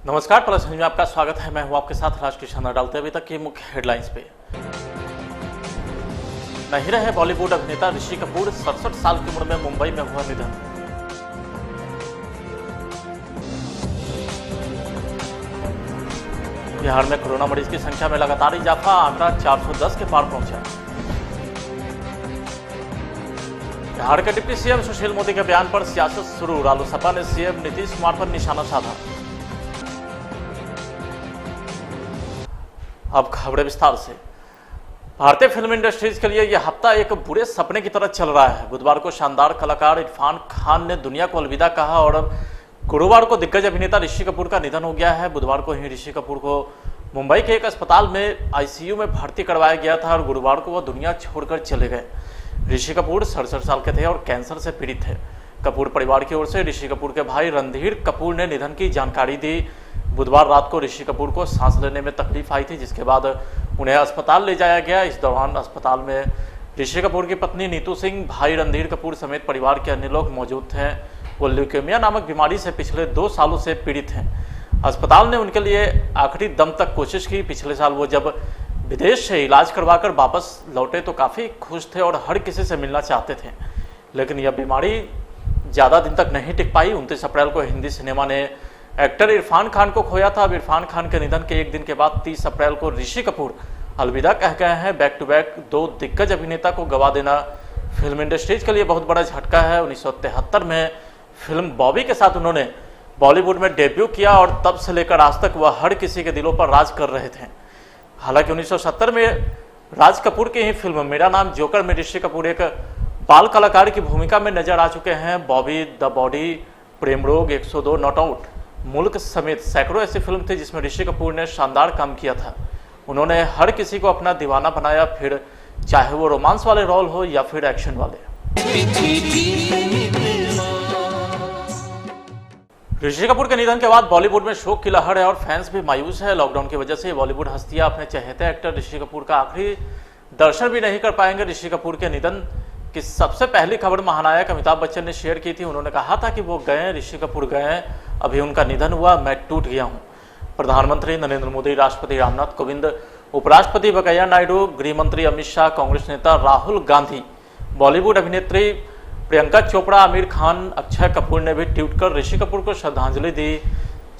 नमस्कार, plus news में आपका स्वागत है। मैं हूं आपके साथ राजकिशन। डालते अभी तक की मुख्य हेडलाइंस पे। नहीं रहे बॉलीवुड अभिनेता ऋषि कपूर, 67 साल की उम्र में मुंबई में हुआ निधन। बिहार में कोरोना मरीज की संख्या में लगातार इजाफा, आंकड़ा 410 के पार पहुंचा। बिहार के डिप्टी सीएम सुशील मोदी के बयान पर सियासत शुरू, रालोसपा ने सीएम नीतीश कुमार पर निशाना साधा। अब खबरें विस्तार से। भारतीय फिल्म इंडस्ट्रीज के लिए यह हफ्ता एक बुरे सपने की तरह चल रहा है। बुधवार को शानदार कलाकार इरफान खान ने दुनिया को अलविदा कहा और अब गुरुवार को दिग्गज अभिनेता ऋषि कपूर का निधन हो गया है। बुधवार को ही ऋषि कपूर को मुंबई के एक अस्पताल में आईसीयू में भर्ती करवाया गया था और गुरुवार को वह दुनिया छोड़कर चले गए। ऋषि कपूर 67 साल के थे और कैंसर से पीड़ित थे। कपूर परिवार की ओर से ऋषि कपूर के भाई रणधीर कपूर ने निधन की जानकारी दी। बुधवार रात को ऋषि कपूर को सांस लेने में तकलीफ आई थी, जिसके बाद उन्हें अस्पताल ले जाया गया। इस दौरान अस्पताल में ऋषि कपूर की पत्नी नीतू सिंह, भाई रणधीर कपूर समेत परिवार के अन्य लोग मौजूद थे। वो ल्यूकेमिया नामक बीमारी से पिछले 2 सालों से पीड़ित हैं। अस्पताल ने उनके लिए आखिरी दम तक कोशिश की। पिछले साल वो जब विदेश से इलाज करवाकर वापस लौटे तो काफ़ी खुश थे और हर किसी से मिलना चाहते थे, लेकिन यह बीमारी ज़्यादा दिन तक नहीं टिक पाई। 29 अप्रैल को हिंदी सिनेमा ने एक्टर इरफान खान को खोया था। अब इरफान खान के निधन के एक दिन के बाद 30 अप्रैल को ऋषि कपूर अलविदा कह गए हैं। बैक टू बैक 2 दिग्गज अभिनेता को गवा देना फिल्म इंडस्ट्रीज के लिए बहुत बड़ा झटका है। 1973 में फिल्म बॉबी के साथ उन्होंने बॉलीवुड में डेब्यू किया और तब से लेकर आज तक वह हर किसी के दिलों पर राज कर रहे थे। हालांकि 1970 में राज कपूर की ही फिल्म मेरा नाम जोकर में ऋषि कपूर एक बाल कलाकार की भूमिका में नजर आ चुके हैं। बॉबी, द बॉडी, प्रेम रोग, 102, नॉट आउट, मुल्क समेत सैकड़ों ऐसी फिल्म थी जिसमें ऋषि कपूर ने शानदार काम किया था। उन्होंने हर किसी को अपना दीवाना बनाया, फिर चाहे वो रोमांस वाले रोल हो या फिर एक्शन वाले। ऋषि कपूर के निधन के बाद बॉलीवुड में शोक की लहर है और फैंस भी मायूस है। लॉकडाउन की वजह से बॉलीवुड हस्तियां अपने चहेते एक्टर ऋषि कपूर का आखिरी दर्शन भी नहीं कर पाएंगे। ऋषि कपूर के निधन की सबसे पहली खबर महानायक अमिताभ बच्चन ने शेयर की थी। उन्होंने कहा था कि वो गए, ऋषि कपूर गए, अभी उनका निधन हुआ, मैं टूट गया हूं। प्रधानमंत्री नरेंद्र मोदी, राष्ट्रपति रामनाथ कोविंद, उपराष्ट्रपति वेंकैया नायडू, गृह मंत्री अमित शाह, कांग्रेस नेता राहुल गांधी, बॉलीवुड अभिनेत्री प्रियंका चोपड़ा, आमिर खान, अक्षय कपूर ने भी ट्वीट कर ऋषि कपूर को श्रद्धांजलि दी।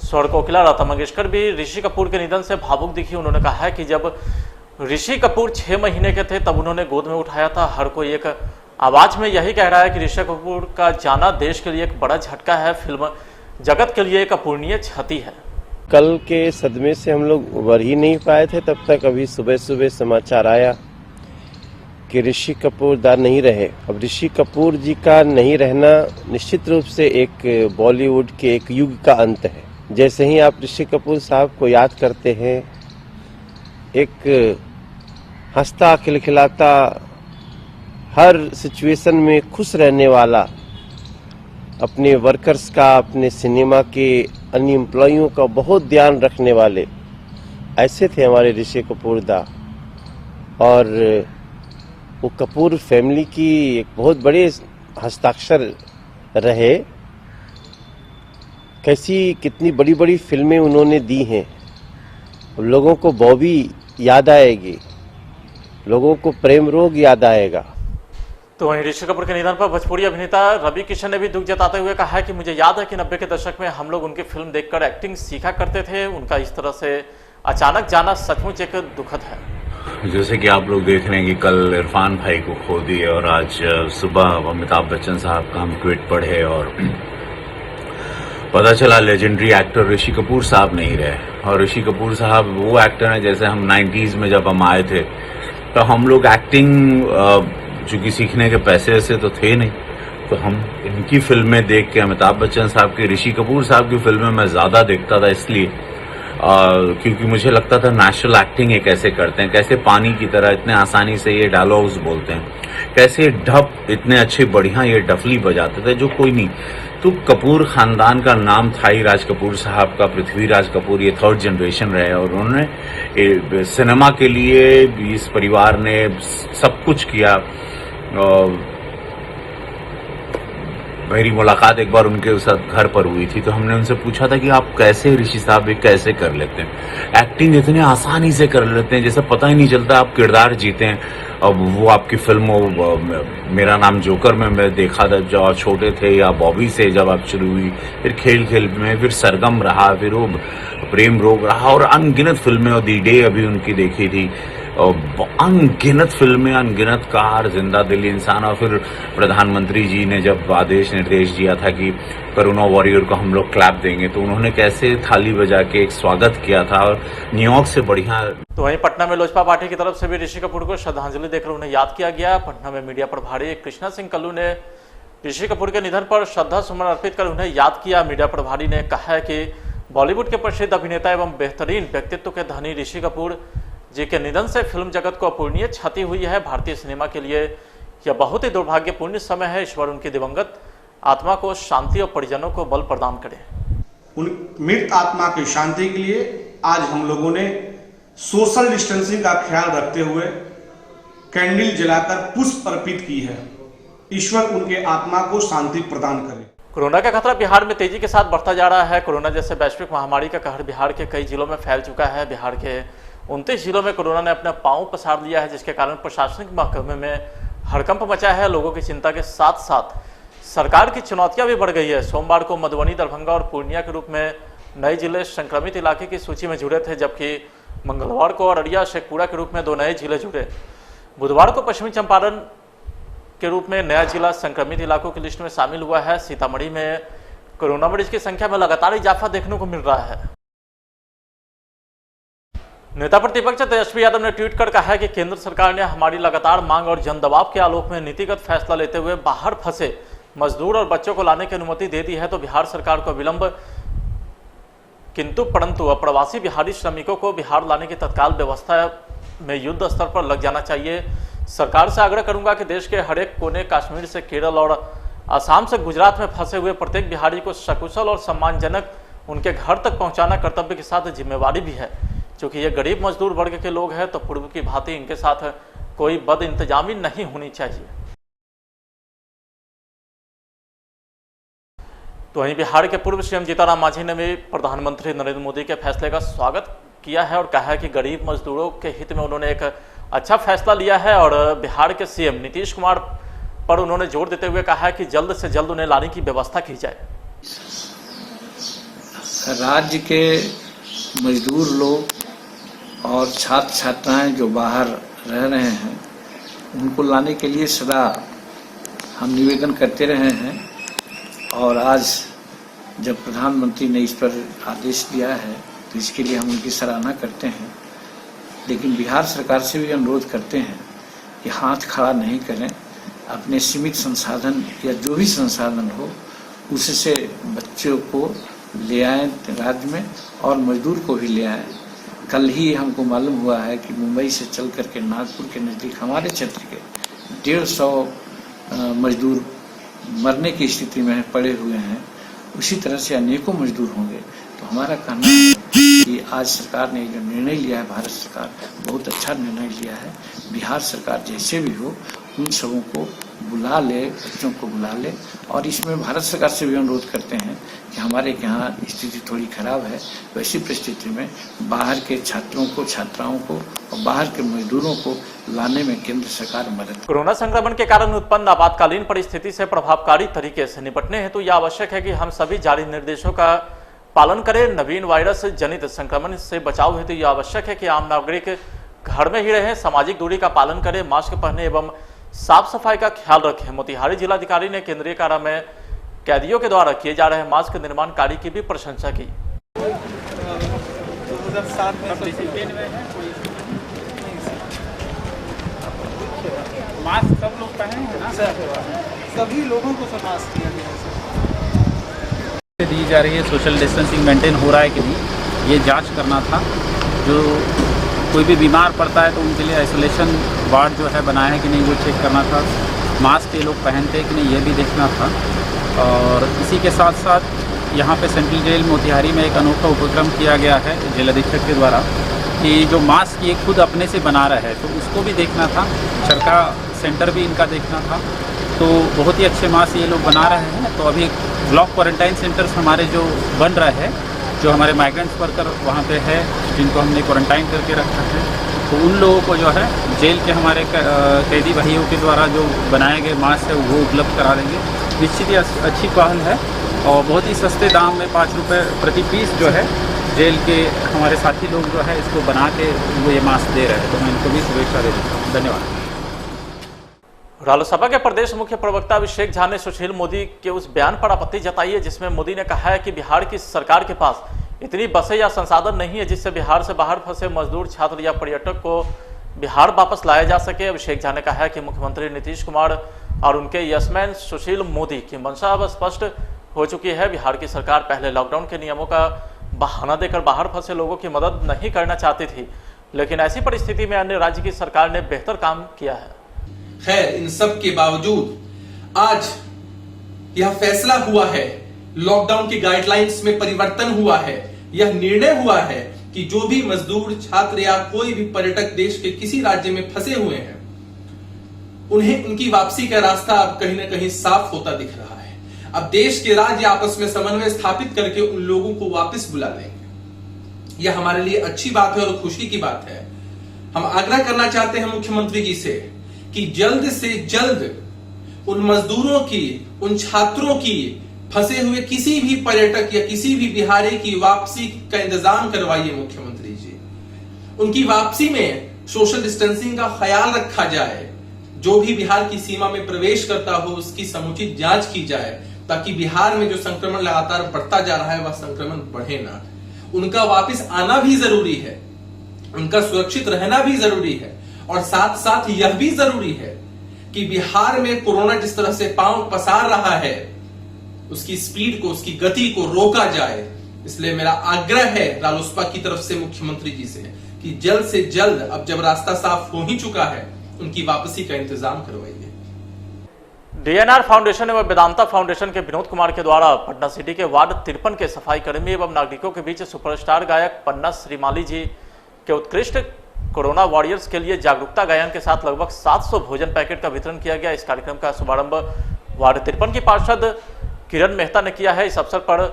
स्वर कोकिला लता मंगेशकर भी ऋषि कपूर के निधन से भावुक दिखी। उन्होंने कहा है कि जब ऋषि कपूर 6 महीने के थे तब उन्होंने गोद में उठाया था। हर कोई एक आवाज में यही कह रहा है कि ऋषि कपूर का जाना देश के लिए एक बड़ा झटका है, फिल्म जगत के लिए एक अपूरणीय क्षति है। कल के सदमे से हम लोग उबर ही नहीं पाए थे, तब तक अभी सुबह सुबह समाचार आया कि ऋषि कपूर दा नहीं रहे। अब ऋषि कपूर जी का नहीं रहना निश्चित रूप से एक बॉलीवुड के एक युग का अंत है। जैसे ही आप ऋषि कपूर साहब को याद करते हैं, एक हंसता खिलखिलाता, हर सिचुएशन में खुश रहने वाला, अपने वर्कर्स का, अपने सिनेमा के अन्य एम्प्लॉइयों का बहुत ध्यान रखने वाले, ऐसे थे हमारे ऋषि कपूर दा। और वो कपूर फैमिली की एक बहुत बड़े हस्ताक्षर रहे। कितनी बड़ी बड़ी फिल्में उन्होंने दी हैं। लोगों को बॉबी याद आएगी, लोगों को प्रेम रोग याद आएगा। तो वहीं ऋषि कपूर के निधन पर भोजपुरी अभिनेता रवि किशन ने भी दुख जताते हुए कहा है कि मुझे याद है कि 90 के दशक में हम लोग उनकी फिल्म देखकर एक्टिंग सीखा करते थे। उनका इस तरह से अचानक जाना सचमुच एक दुखद है। जैसे कि आप लोग देख रहे हैं कि कल इरफान भाई को खो दिए और आज सुबह अमिताभ बच्चन साहब का हम ट्वीट पढ़े और पता चला लेजेंडरी एक्टर ऋषि कपूर साहब नहीं रहे। और ऋषि कपूर साहब वो एक्टर हैं, जैसे हम 90s में जब हम आए थे तो हम लोग एक्टिंग चूंकि सीखने के पैसे से तो थे नहीं, तो हम इनकी फिल्में देख के, अमिताभ बच्चन साहब की, ऋषि कपूर साहब की फिल्में मैं ज़्यादा देखता था, इसलिए क्योंकि मुझे लगता था नेचुरल एक्टिंग ये कैसे करते हैं, कैसे पानी की तरह इतने आसानी से ये डायलॉग्स बोलते हैं, कैसे ढप इतने अच्छे बढ़िया ये डफली बजाते थे जो कोई नहीं। तो कपूर खानदान का नाम था ही, राज कपूर साहब का, पृथ्वीराज कपूर, ये 3rd जनरेशन रहे और उन्होंने सिनेमा के लिए इस परिवार ने सब कुछ किया। मेरी मुलाकात एक बार उनके साथ घर पर हुई थी, तो हमने उनसे पूछा था कि आप कैसे ऋषि साहब ये कैसे कर लेते हैं, एक्टिंग इतने आसानी से कर लेते हैं जैसे पता ही नहीं चलता आप किरदार जीते हैं। अब वो आपकी फिल्म मेरा नाम जोकर में मैं देखा था जब आप छोटे थे, या बॉबी से जब आप शुरू हुई, फिर खेल खेल में, फिर सरगम रहा, फिर वो प्रेम रोग रहा, और अनगिनत फिल्में, और दी डे अभी उनकी देखी थी, अनगिनत फिल्में, अनगिनत कार, जिंदा दिल इंसान। और फिर प्रधानमंत्री जी ने जब आदेश निर्देश दिया था कि कोरोना वॉरियर को हम लोग क्लैप देंगे, तो उन्होंने कैसे थाली बजा के एक स्वागत किया था, और न्यूयॉर्क से बढ़िया। तो वहीं पटना में लोजपा पार्टी की तरफ से भी ऋषि कपूर को श्रद्धांजलि देकर उन्हें याद किया गया। पटना में मीडिया प्रभारी कृष्णा सिंह कल्लू ने ऋषि कपूर के निधन पर श्रद्धा सुमन अर्पित कर उन्हें याद किया। मीडिया प्रभारी ने कहा है कि बॉलीवुड के प्रसिद्ध अभिनेता एवं बेहतरीन व्यक्तित्व के धनी ऋषि कपूर जी के निधन से फिल्म जगत को अपूरणीय क्षति हुई है। भारतीय सिनेमा के लिए यह बहुत ही दुर्भाग्यपूर्ण समय है। ईश्वर उनकी दिवंगत आत्मा को शांति और परिजनों को बल प्रदान करे। उन मृत आत्मा की शांति के लिए आज हम लोगों ने सोशल डिस्टेंसिंग का ख्याल रखते हुए कैंडल जलाकर पुष्प अर्पित की है। ईश्वर उनके आत्मा को शांति प्रदान करे। कोरोना का खतरा बिहार में तेजी के साथ बढ़ता जा रहा है। कोरोना जैसे वैश्विक महामारी का कहर बिहार के कई जिलों में फैल चुका है। बिहार के 29 जिलों में कोरोना ने अपना पांव पसार लिया है, जिसके कारण प्रशासनिक महकमे में हड़कंप मचा है। लोगों की चिंता के साथ साथ सरकार की चुनौतियां भी बढ़ गई है। सोमवार को मधुबनी, दरभंगा और पूर्णिया के रूप में नए जिले संक्रमित इलाके की सूची में जुड़े थे, जबकि मंगलवार को अररिया, शेखपुरा के रूप में 2 नए जिले जुड़े। बुधवार को पश्चिमी चंपारण के रूप में नया जिला संक्रमित इलाकों की लिस्ट में शामिल हुआ है। सीतामढ़ी में कोरोना मरीज की संख्या में लगातार इजाफा देखने को मिल रहा है। नेता प्रतिपक्ष तेजस्वी यादव ने ट्वीट कर कहा है कि केंद्र सरकार ने हमारी लगातार मांग और जन दबाव के आलोक में नीतिगत फैसला लेते हुए बाहर फंसे मजदूर और बच्चों को लाने की अनुमति दे दी है, तो बिहार सरकार को विलंब किंतु परंतु अप्रवासी बिहारी श्रमिकों को बिहार लाने की तत्काल व्यवस्था में युद्ध स्तर पर लग जाना चाहिए। सरकार से आग्रह करूंगा कि देश के हर एक कोने, कश्मीर से केरल और असम से गुजरात में फंसे हुए प्रत्येक बिहारी को सकुशल और सम्मानजनक उनके घर तक पहुंचाना कर्तव्य के साथ जिम्मेवारी भी है। क्योंकि ये गरीब मजदूर वर्ग के लोग हैं, तो पूर्व की भांति इनके साथ कोई बद इंतजामी नहीं होनी चाहिए। तो वहीं बिहार के पूर्व सीएम जीतनराम मांझी ने भी प्रधानमंत्री नरेंद्र मोदी के फैसले का स्वागत किया है और कहा है कि गरीब मजदूरों के हित में उन्होंने एक अच्छा फैसला लिया है। और बिहार के सीएम नीतीश कुमार पर उन्होंने जोर देते हुए कहा है कि जल्द से जल्द उन्हें लाने की व्यवस्था की जाए। राज्य के मजदूर लोग और छात्र छात्राएं जो बाहर रह रहे हैं, उनको लाने के लिए सदा हम निवेदन करते रहे हैं। और आज जब प्रधानमंत्री ने इस पर आदेश दिया है, तो इसके लिए हम उनकी सराहना करते हैं। लेकिन बिहार सरकार से भी अनुरोध करते हैं कि हाथ खड़ा नहीं करें, अपने सीमित संसाधन या जो भी संसाधन हो उससे बच्चों को ले आएं राज्य में और मजदूर को भी ले आएं। कल ही हमको मालूम हुआ है कि मुंबई से चल करके नागपुर के नज़दीक हमारे क्षेत्र के 150 मजदूर मरने की स्थिति में पड़े हुए हैं। उसी तरह से अनेकों मजदूर होंगे। तो हमारा कहना है कि आज सरकार ने जो निर्णय लिया है, भारत सरकार बहुत अच्छा निर्णय लिया है। बिहार सरकार जैसे भी हो उन सबों को बुला ले, बच्चों को बुला ले। और इसमें भारत सरकार से भी अनुरोध करते हैं कि हमारे यहाँ स्थिति थोड़ी खराब है, वैसी परिस्थिति में बाहर के छात्रों को, छात्राओं को और बाहर के मजदूरों को लाने में केंद्र सरकार मदद। कोरोना संक्रमण के कारण उत्पन्न आपातकालीन परिस्थिति से प्रभावकारी तरीके से निपटने हेतु यह आवश्यक है कि हम सभी जारी निर्देशों का पालन करें। नवीन वायरस जनित संक्रमण से बचाव हेतु यह आवश्यक है कि आम नागरिक घर में ही रहें, सामाजिक दूरी का पालन करें, मास्क पहने एवं साफ सफाई का ख्याल रखें। मोतिहारी जिलाधिकारी ने केंद्रीय कारा में कैदियों के द्वारा किए जा रहे मास्क निर्माण कार्य की भी प्रशंसा की। मास्क सब लोग पहने हैं ना सर, सभी लोगों को मास्क दिया गया है। दी जा रही है, सोशल डिस्टेंसिंग मेंटेन हो रहा है कि नहीं, ये जांच करना था। जो कोई भी बीमार पड़ता है तो उनके लिए आइसोलेशन वार्ड जो है बनाया है कि नहीं, वो चेक करना था। मास्क ये लोग पहनते हैं कि नहीं, ये भी देखना था। और इसी के साथ साथ यहाँ पे सेंट्रल जेल मोतिहारी में एक अनोखा उपक्रम किया गया है जेल अधीक्षक के द्वारा कि जो मास्क ये खुद अपने से बना रहा है, तो उसको भी देखना था। चरखा सेंटर भी इनका देखना था। तो बहुत ही अच्छे मास्क ये लोग बना रहे हैं। तो अभी ब्लॉक क्वारंटाइन सेंटर्स हमारे जो बन रहा है, जो हमारे माइग्रेंट्स वर्कर वहाँ पे है, जिनको हमने क्वारंटाइन करके रखा है, तो उन लोगों को जो है जेल के हमारे कैदी भाइयों के द्वारा जो बनाए गए मास्क है वो उपलब्ध करा देंगे। निश्चित ही अच्छी पहल है और बहुत ही सस्ते दाम में 5 रुपये प्रति पीस जो है जेल के हमारे साथी लोग जो है इसको बना के वो ये मास्क दे रहे हैं। तो मैं इनको भी शुभेच्छा दे देता हूँ। धन्यवाद। रालोसपा के प्रदेश मुख्य प्रवक्ता अभिषेक झा ने सुशील मोदी के उस बयान पर आपत्ति जताई है जिसमें मोदी ने कहा है कि बिहार की सरकार के पास इतनी बसें या संसाधन नहीं है जिससे बिहार से बाहर फंसे मजदूर, छात्र या पर्यटक को बिहार वापस लाया जा सके। अभिषेक झा ने कहा है कि मुख्यमंत्री नीतीश कुमार और उनके यशमैन सुशील मोदी की मंशा अब स्पष्ट हो चुकी है। बिहार की सरकार पहले लॉकडाउन के नियमों का बहाना देकर बाहर फंसे लोगों की मदद नहीं करना चाहती थी, लेकिन ऐसी परिस्थिति में अन्य राज्य की सरकार ने बेहतर काम किया है। खैर, इन सब के बावजूद आज यह फैसला हुआ है, लॉकडाउन की गाइडलाइंस में परिवर्तन हुआ है, यह निर्णय हुआ है कि जो भी मजदूर, छात्र या कोई भी पर्यटक देश के किसी राज्य में फंसे हुए हैं, उन्हें उनकी वापसी का रास्ता अब कहीं ना कहीं साफ होता दिख रहा है। अब देश के राज्य आपस में समन्वय स्थापित करके उन लोगों को वापस बुला लेंगे। यह हमारे लिए अच्छी बात है और खुशी की बात है। हम आग्रह करना चाहते हैं मुख्यमंत्री जी से कि जल्द से जल्द उन मजदूरों की, उन छात्रों की, फंसे हुए किसी भी पर्यटक या किसी भी बिहारी की वापसी का इंतजाम करवाइए मुख्यमंत्री जी। उनकी वापसी में सोशल डिस्टेंसिंग का ख्याल रखा जाए। जो भी बिहार की सीमा में प्रवेश करता हो उसकी समुचित जांच की जाए, ताकि बिहार में जो संक्रमण लगातार बढ़ता जा रहा है वह संक्रमण बढ़े ना। उनका वापस आना भी जरूरी है, उनका सुरक्षित रहना भी जरूरी है, और साथ साथ यह भी जरूरी है कि बिहार में कोरोना जिस तरह से पांव पसार रहा है उसकी स्पीड को, उसकी गति को रोका जाए। इसलिए मेरा आग्रह है रालोसपा की तरफ से मुख्यमंत्री जी से कि जल्द से जल्द, अब जब रास्ता साफ हो ही चुका है, उनकी वापसी का इंतजाम करवाइए। डीएनआर फाउंडेशन एवं वेदांता फाउंडेशन के विनोद कुमार के द्वारा पटना सिटी के वार्ड 53 के सफाई कर्मी एवं नागरिकों के बीच सुपरस्टार गायक पन्ना श्रीमाली जी के उत्कृष्ट कोरोना वॉरियर्स के लिए जागरूकता गायन के साथ लगभग 700 भोजन पैकेट का वितरण किया गया। इस कार्यक्रम का शुभारंभ वार्ड 53 की पार्षद किरण मेहता ने किया है। इस अवसर पर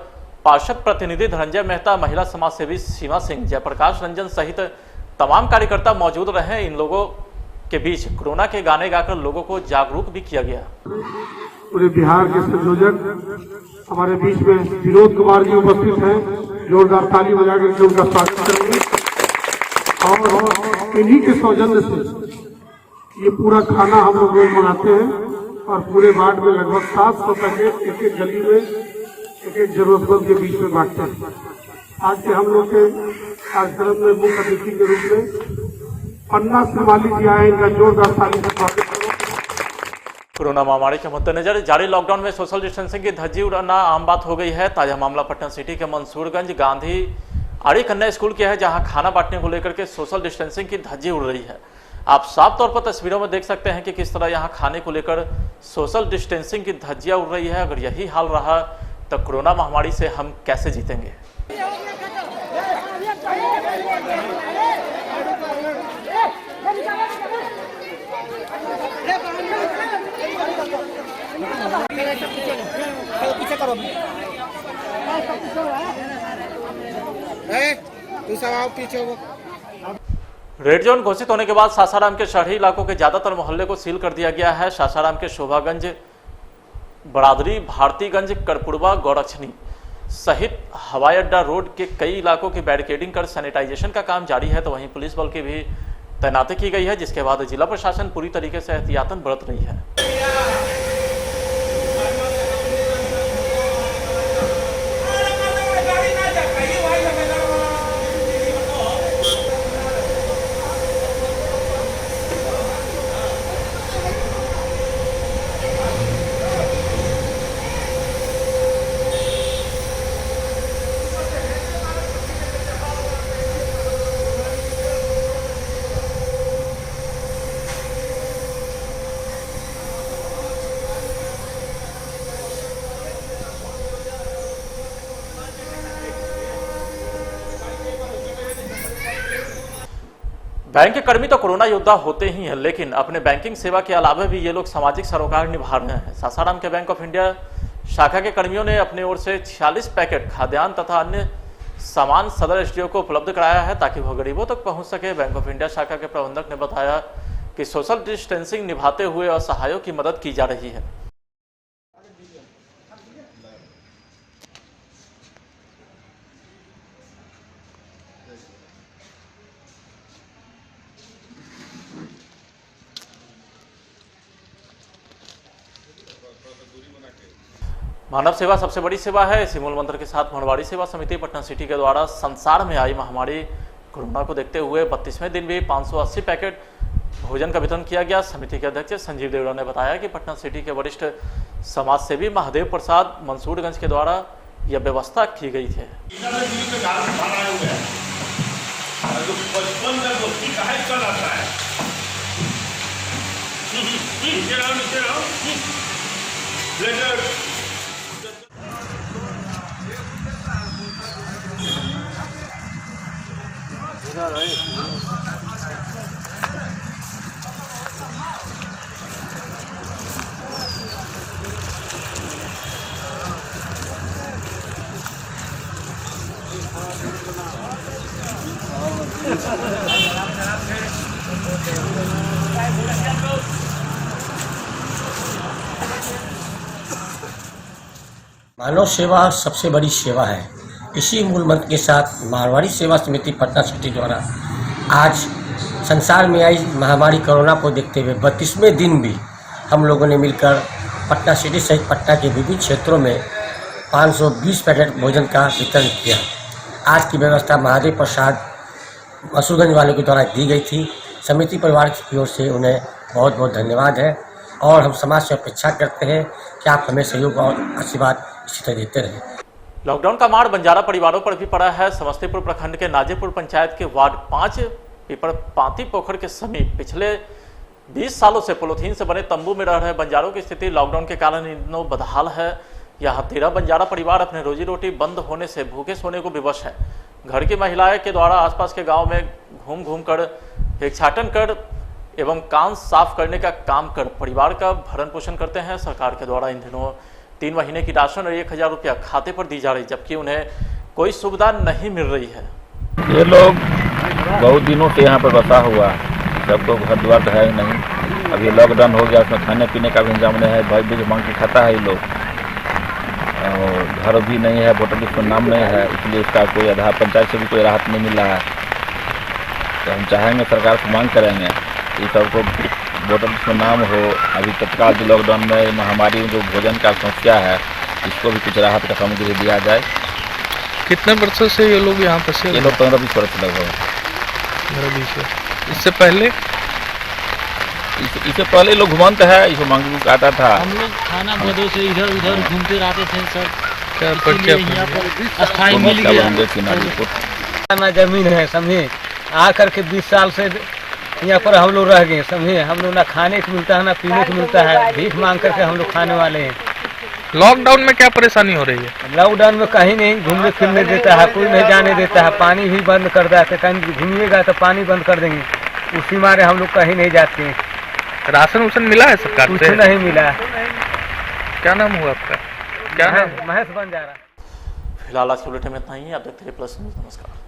पार्षद प्रतिनिधि धनंजय मेहता, महिला समाज सेवी सीमा सिंह, जयप्रकाश रंजन सहित तमाम कार्यकर्ता मौजूद रहे। इन लोगों के बीच कोरोना के गाने गाकर लोगों को जागरूक भी किया गया। पूरे बिहार के संयोजक हमारे बीच में विनोद कुमार जी उपस्थित हैं, जोरदार ताली बजाकर के उनका स्वागत करेंगे। और इन्हीं के सौजन्य से ये पूरा खाना हम लोग रोज मनाते हैं और पूरे वार्ड में लगभग 700 पैकेट एक एक गली में एक एक जरूरतमंद के बीच में बांटते हैं। आज के हम लोग के कार्यक्रम में मुख्य अतिथि के रूप में पन्ना श्रीमाली जी आए, इनका जोरदार ताली से स्वागत करें। कोरोना महामारी के मद्देनजर जारी लॉकडाउन में सोशल डिस्टेंसिंग की धज्जी उड़ाना आम बात हो गई है। ताजा मामला पटना सिटी के मंसूरगंज गांधी आर्य कन्या स्कूल के है, जहां खाना बांटने को लेकर के सोशल डिस्टेंसिंग की धज्जी उड़ रही है। आप साफ तौर पर तस्वीरों में देख सकते हैं कि किस तरह यहां खाने को लेकर सोशल डिस्टेंसिंग की धज्जियां उड़ रही है। अगर यही हाल रहा तो कोरोना महामारी से हम कैसे जीतेंगे। पीछे करो, तू सब आओ पीछे। रेड जोन घोषित होने के बाद सासाराम के शहरी इलाकों के ज्यादातर मोहल्ले को सील कर दिया गया है। सासाराम के शोभागंज, बरादरी, भारतीगंज, करपुरवा, गौरक्षणी सहित हवाई अड्डा रोड के कई इलाकों की बैरिकेडिंग कर सैनिटाइजेशन का काम जारी है। तो वहीं पुलिस बल की भी तैनाती की गई है, जिसके बाद जिला प्रशासन पूरी तरीके से एहतियातन बरत रही है। बैंक के कर्मी तो कोरोना योद्धा होते ही हैं, लेकिन अपने बैंकिंग सेवा के अलावा भी ये लोग सामाजिक सरोकार निभा रहे हैं। सासाराम के बैंक ऑफ इंडिया शाखा के कर्मियों ने अपनी ओर से 46 पैकेट खाद्यान्न तथा अन्य सामान सदर एसडीओ को उपलब्ध कराया है ताकि वह गरीबों तक पहुंच सके। बैंक ऑफ इंडिया शाखा के प्रबंधक ने बताया कि सोशल डिस्टेंसिंग निभाते हुए असहायों की मदद की जा रही है। मानव सेवा सबसे बड़ी सेवा है, इसी मूल मंत्र के साथ भंडवाड़ी सेवा समिति पटना सिटी के द्वारा संसार में आई महामारी कोरोना को देखते हुए 32वें दिन भी 580 पैकेट भोजन का वितरण किया गया। समिति के अध्यक्ष संजीव देवड़ा ने बताया कि पटना सिटी के वरिष्ठ समाज सेवी महादेव प्रसाद मंसूरगंज के द्वारा यह व्यवस्था की गई थी। मानव सेवा सबसे बड़ी सेवा है। इसी मूल मंत्र के साथ मारवाड़ी सेवा समिति पटना सिटी द्वारा आज संसार में आई महामारी कोरोना को देखते हुए 32वें दिन भी हम लोगों ने मिलकर पटना सिटी सहित पटना के विभिन्न क्षेत्रों में 520 पैकेट भोजन का वितरण किया। आज की व्यवस्था महादेव प्रसाद मंसूरगंज वालों के द्वारा दी गई थी। समिति परिवार की ओर से उन्हें बहुत बहुत धन्यवाद है और हम समाज से अपेक्षा करते हैं कि आप हमें सहयोग और आशीर्वाद इसी तरह देते रहें। लॉकडाउन का मार बंजारा परिवारों पर भी पड़ा है। समस्तीपुर प्रखंड के नाजेपुर पंचायत के वार्ड 5 पीपर पाती पोखर के समीप पिछले 20 सालों से पॉलीथीन से बने तंबू में रह रहे बंजारों की स्थिति लॉकडाउन के कारण इन दिनों बदहाल है। यह 13 बंजारा परिवार अपने रोजी रोटी बंद होने से भूखे सोने को विवश है। घर की महिलाएं के द्वारा आसपास के गांव में घूम कर भिक्षाटन कर एवं कान साफ करने का काम कर परिवार का भरण पोषण करते हैं। सरकार के द्वारा इन दिनों 3 महीने की राशन और 1000 रुपया खाते पर दी जा रही, जबकि उन्हें कोई सुविधा नहीं मिल रही है। ये लोग बहुत दिनों से यहाँ पर बसा हुआ है, सबको घर द्वार है नहीं। अभी लॉकडाउन हो गया, उसमें खाने पीने का भी इंतजाम नहीं है। भाई बीज मांग के खाता है ये लोग, और घर भी नहीं है, वोटर लिस्ट में नाम नहीं है, इसलिए इसका कोई आधार पंचायत से भी कोई राहत नहीं मिल रहा है। तो हम चाहेंगे, सरकार से मांग करेंगे कि सबको वोटर लिस्ट में नाम हो। अभी तत्काल जो लॉकडाउन में महामारी में जो भोजन का समस्या है, इसको भी कुछ राहत का सामग्री दिया जाए। कितने वर्षों से ये लोग यहाँ पर? ये लोग 15-20 वर्ष लगभग। 15-20 इससे पहले इससे पहले लोग घुमंत है, इसे मांग आता था। हम लोग खाना बदों से इधर उधर घूमते रहते थे सर। क्या स्थायी मिल गया ना जमीन है, समझे। आकर के 20 साल से यहाँ पर हम लोग रह गए, समझे। हम लोग ना खाने को मिलता है ना पीने को मिलता है, भीख मांग करके हम लोग खाने वाले हैं। लॉकडाउन में क्या परेशानी हो रही है? लॉकडाउन में कहीं नहीं घूमने फिरने देता है, कोई नहीं जाने देता है, पानी भी बंद कर देता है। कहीं घूमिएगा तो पानी बंद कर देंगे, उसी मारे हम लोग कहीं नहीं जाते हैं। राशन उसन मिला है सरकार से? कुछ नहीं मिला। क्या नाम हुआ आपका? क्या नाम? महेश बंजारा। फिलहाल आज के बुलेटिन में इतना ही। आप देखते रहिए प्लस न्यूज़। नमस्कार।